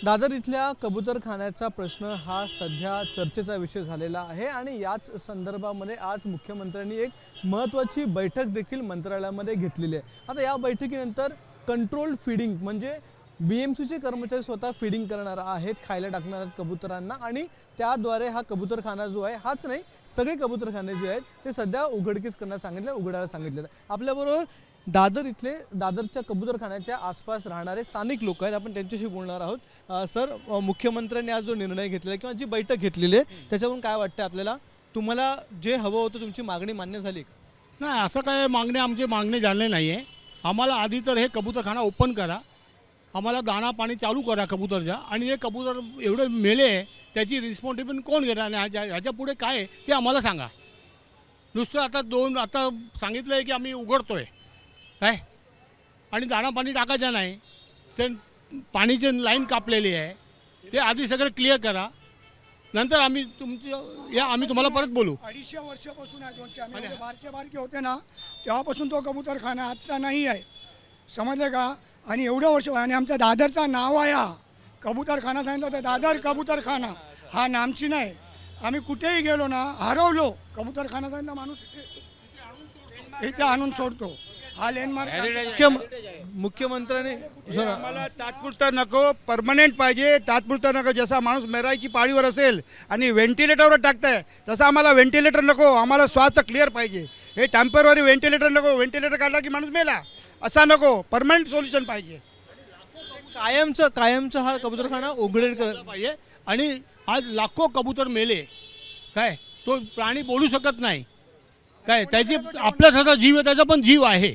दादर इथल्या कबूतरखान्याचा प्रश्न हा सध्या चर्चेचा विषय झालेला आहे आणि याच संदर्भामध्ये आज मुख्यमंत्र्यांनी एक महत्त्वाची बैठक देखील मंत्रालयामध्ये घेतलेली आहे। आता या बैठकीनंतर कंट्रोल फीडिंग म्हणजे BMCचे कर्मचारी स्वतः फीडिंग करणार आहेत, खायला टाकणार आहेत कबुतरांना आणि त्याद्वारे हा कबूतरखाना जो आहे हाच नाही सगळे कबूतरखाने जे आहेत ते सध्या उघडकीस करण्यास सांगितले उघडायला सांगितलेलं आहे। आपल्याबरोबर दादरच्या कबूतरखान्याच्या आसपास राहणारे स्थानिक लोक आहेत, आपण त्यांच्याशी बोलणार आहोत। सर, मुख्यमंत्र्यांनी आज जो निर्णय घेतलेला किंवा जी बैठक घेतलेली आहे त्याच्यावरून काय वाटतं आपल्याला? तुम्हाला जे हवं होतं तुमची मागणी मान्य झाली? नाही, असं काय आमची मागणी झाली नाही आहे। आम्हाला आधी तर हे कबूतरखाना ओपन करा, आम्हाला दाना पाणी चालू करा कबूतरच्या, आणि हे कबूतर एवढे मेले त्याची रिस्पॉन्सिबिलिटी कोण घेणार आणि ह्याच्या पुढे काय आहे ते आम्हाला सांगा। नुसतं आता सांगितलं आहे की आम्ही उघडतो आहे काय, आणि दाना पाणी टाकायचं नाही, ते पाणीची लाईन कापलेली आहे, ते आधी सगळं क्लिअर करा, नंतर आम्ही तुम्हाला परत बोलू। 250 वर्षापासून आहे, 200 आम्ही बारके होते ना तेव्हापासून तो कबूतरखाना आजचा नाही आहे, समजले का? आणि एवढं वर्ष आणि आमच्या दादरचं नाव आहे, हा कबूतरखाना सांगितलं होतं दादर कबूतरखाना, हा नामची नाही। आम्ही कुठेही गेलो ना हरवलो, कबूतरखाना सांगितलं माणूस इथे आणून सोडतो, हा लँडमार्क। मुख्यमंत्र्यांनी आम्हाला तात्पुरता नको, परमनंट पाहिजे, तात्पुरता नको। जसा माणूस मेरायची पाळीवर असेल आणि व्हेंटिलेटरवर टाकताय तसं आम्हाला व्हेंटिलेटर नको, आम्हाला स्वास्थ्य क्लिअर पाहिजे। हे टेम्पररी व्हेंटिलेटर नको, व्हेंटिलेटर काढला की माणूस मेला असा नको, परमनंट सोल्युशन पाहिजे। कायमचं हा कबूतरखाना उघडेल पाहिजे। आणि आज लाखो कबूतर मेले काय, तो प्राणी बोलू शकत नाही काय, त्याची आपल्यासारखा जीव आहे, त्याचा पण जीव आहे।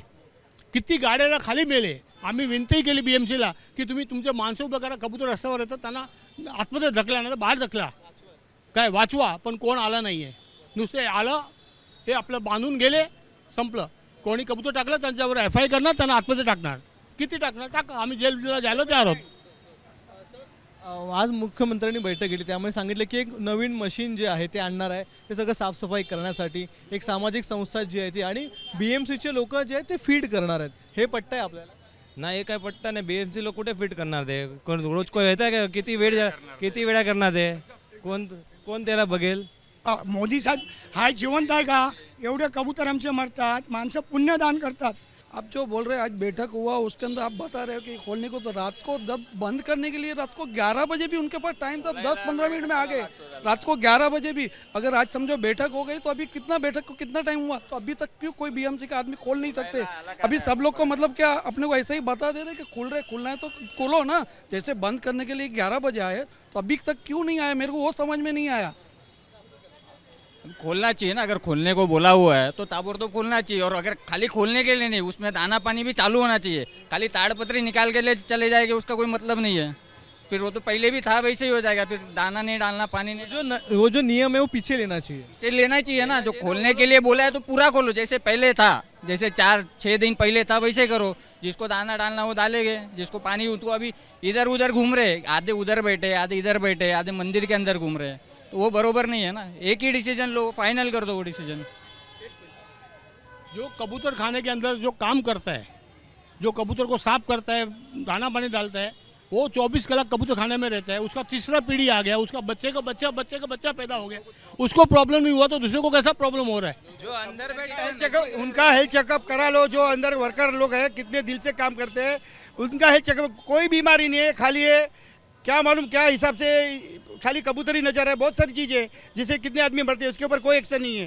किती गाड्याला खाली मेले, आम्ही विनंती केली BMCला की तुम्ही तुमचे माणसं उभं करा, कबूतर रस्त्यावर येतात त्यांना आतमध्ये ढकला, नाही तर बाहेर ढकला काय, वाचवा। पण कोण आला नाही आहे, नुसते आलं हे आपलं बांधून गेले, संपलं। कोणी कबूतर टाकलं त्यांच्यावर FIR करणार, त्यांना आतमध्ये टाकणार, किती टाकणार टाका, आम्ही जेलला जायला तयार आहोत। आज मुख्यमंत्र्यांनी बैठक घेतली, त्यामुळे सांगितलं की एक नवीन मशीन जे आहे ते आणणार आहे, ते सगळं साफसफाई करण्यासाठी एक सामाजिक संस्था जी आहे ती, आणि BMCचे लोक जे आहेत ते फीड करणार आहेत। हे पटतंय आपल्याला? नाही, हे काय पट्टा नाही। BMC लोक कुठे फिट करणार ते? कोण रोज कोण येत आहे का? किती वेळा करणार ते? कोण त्याला बघेल? मोदी साहब हा जिवंत आहे का? एवढे कबूतर आमचे मरतात, माणसं पुण्यदान करतात। आप जो बोल रहे हैं आज बैठक हुआ उसके अंदर आप बता रहे हो कि खोलने को, तो रात को जब बंद करने के लिए रात को 11 बजे भी उनके पास टाइम था, 10-15 मिनट में आ गए। रात को 11 बजे भी अगर आज समझो बैठक हो गई तो अभी बैठक को कितना टाइम हुआ, तो अभी तक क्यों कोई BMC का आदमी खोल नहीं सकते? अभी सब लोग को मतलब क्या अपने को ऐसे ही बता दे रहे कि खुलना है तो खोलो ना। जैसे बंद करने के लिए 11 बजे आए तो अभी तक क्यों नहीं आया, मेरे को वो समझ में नहीं आया। खोलना चाहिए ना, अगर खोलने को बोला हुआ है तो ताबड़तोड़ खोलना चाहिए। और अगर खाली खोलने के लिए नहीं, उसमें दाना पानी भी चालू होना चाहिए। खाली ताड़पत्री निकाल के ले चले जाएंगे उसका कोई मतलब नहीं है, फिर वो तो पहले भी था वैसे ही हो जाएगा, फिर दाना नहीं डालना, पानी नहीं। वो जो नियम है वो पीछे लेना चाहिए, लेना चाहिए ना। जो खोलने के लिए बोला है तो पूरा खोलो, जैसे पहले था, जैसे 4-6 दिन पहले था वैसे करो। जिसको दाना डालना वो डालेंगे, जिसको पानी उसको अभी इधर उधर घूम रहे, आधे उधर बैठे, आधे इधर बैठे, आधे मंदिर के अंदर घूम रहे, तो वो बरोबर नहीं है ना। एक ही डिसीजन लो, फाइनल कर दो वो डिसीजन। जो कबूतर खाने के अंदर जो काम करता है, जो कबूतर को साफ करता है, दाना पानी डालता है, वो 24 कलाक कबूतर खाने में रहता है। उसका तीसरा पीढ़ी आ गया, उसका बच्चे का बच्चा पैदा हो गया, उसको प्रॉब्लम नहीं हुआ तो दूसरे को कैसा प्रॉब्लम हो रहा है? जो अंदर उनका हेल्थ चेकअप करा लो, जो अंदर वर्कर लोग हैं कितने दिल से काम करते हैं, उनका हेल्थ चेकअप, कोई बीमारी नहीं है, खाली है क्या मालूम क्या हिसाब से खाली कबूतर ही नजर है। बहुत सारी चीज़ें जिससे कितने आदमी मरते हैं उसके ऊपर कोई एक्शन नहीं है।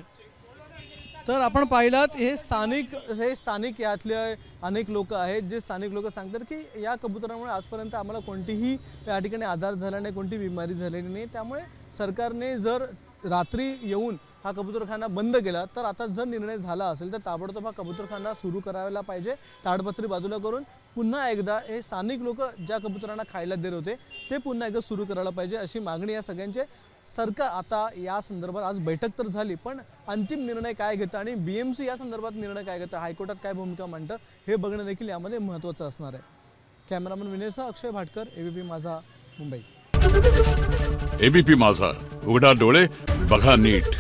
तर आपण पाहिलात हे स्थानिक यातले अनेक लोक आहेत, जे स्थानिक लोक सांगतात की या कबुतरामुळे आजपर्यंत आम्हाला कोणतीही या ठिकाणी आजार झाला नाही, कोणती बिमारी झालेली नाही। त्यामुळे सरकारने जर रात्री येऊन हा कबूतरखाना बंद केला तर आता जर निर्णय झाला असेल तर ताबडतोब हा कबूतरखाना सुरू करायला पाहिजे, ताडपत्री बाजूला करून पुन्हा एकदा हे स्थानिक लोक ज्या कबुतरांना खायला देत होते ते पुन्हा एकदा सुरू करायला पाहिजे, अशी मागणी या सगळ्यांचे। सरकार आता या संदर्भात आज बैठक तर झाली, पण अंतिम निर्णय काय घेतं आणि BMC या संदर्भात निर्णय काय घेतं, हायकोर्टात काय भूमिका मांडतं हे बघणं देखील यामध्ये महत्त्वाचं असणार आहे। कॅमेरामन विनयसह अक्षय भाटकर, ABP माझा, मुंबई। ABP माझा, उघडा डोळे बघा नीट।